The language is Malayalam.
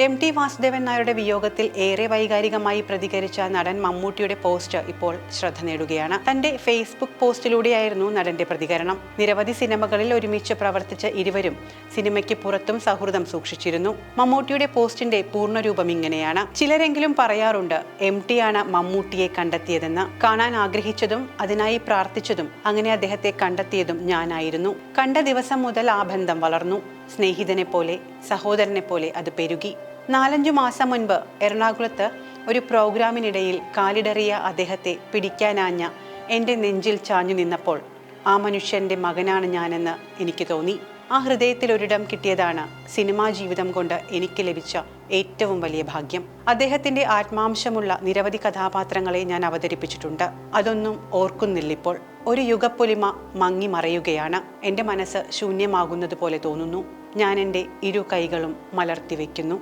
എം.ടി. വാസുദേവൻ നായരുടെ വിയോഗത്തിൽ ഏറെ വൈകാരികമായി പ്രതികരിച്ച നടൻ മമ്മൂട്ടിയുടെ പോസ്റ്റ് ഇപ്പോൾ ശ്രദ്ധ നേടുകയാണ്. തന്റെ ഫേസ്ബുക്ക് പോസ്റ്റിലൂടെയായിരുന്നു നടന്റെ പ്രതികരണം. നിരവധി സിനിമകളിൽ ഒരുമിച്ച് പ്രവർത്തിച്ച ഇരുവരും സിനിമയ്ക്ക് പുറത്തും സൗഹൃദം സൂക്ഷിച്ചിരുന്നു. മമ്മൂട്ടിയുടെ പോസ്റ്റിന്റെ പൂർണ്ണരൂപം ഇങ്ങനെയാണ്: ചിലരെങ്കിലും പറയാറുണ്ട് എം.ടി. ആണ് മമ്മൂട്ടിയെ കണ്ടെത്തിയതെന്ന്. കാണാൻ ആഗ്രഹിച്ചതും അതിനായി പ്രാർത്ഥിച്ചതും അങ്ങനെ അദ്ദേഹത്തെ കണ്ടെത്തിയതും ഞാനായിരുന്നു. കണ്ട ദിവസം മുതൽ ആ ബന്ധം വളർന്നു. സ്നേഹിതനെ പോലെ, സഹോദരനെ പോലെ അത് പെരുകി. 4-5 മാസം മുൻപ് എറണാകുളത്ത് ഒരു പ്രോഗ്രാമിനിടയിൽ കാലിടറിയ അദ്ദേഹത്തെ പിടിക്കാനാഞ്ഞ എൻ്റെ നെഞ്ചിൽ ചാഞ്ഞു നിന്നപ്പോൾ ആ മനുഷ്യൻ്റെ മകനാണ് ഞാനെന്ന് എനിക്ക് തോന്നി. ആ ഹൃദയത്തിൽ ഒരിടം കിട്ടിയതാണ് സിനിമാ ജീവിതം കൊണ്ട് എനിക്ക് ലഭിച്ച ഏറ്റവും വലിയ ഭാഗ്യം. അദ്ദേഹത്തിൻ്റെ ആത്മാംശമുള്ള നിരവധി കഥാപാത്രങ്ങളെ ഞാൻ അവതരിപ്പിച്ചിട്ടുണ്ട്. അതൊന്നും ഓർക്കുന്നില്ലിപ്പോൾ. ഒരു യുഗപ്പൊലിമ മങ്ങി മറയുകയാണ്. എൻ്റെ മനസ്സ് ശൂന്യമാകുന്നത് പോലെ തോന്നുന്നു. ഞാൻ എൻ്റെ ഇരു കൈകളും മലർത്തി വയ്ക്കുന്നു.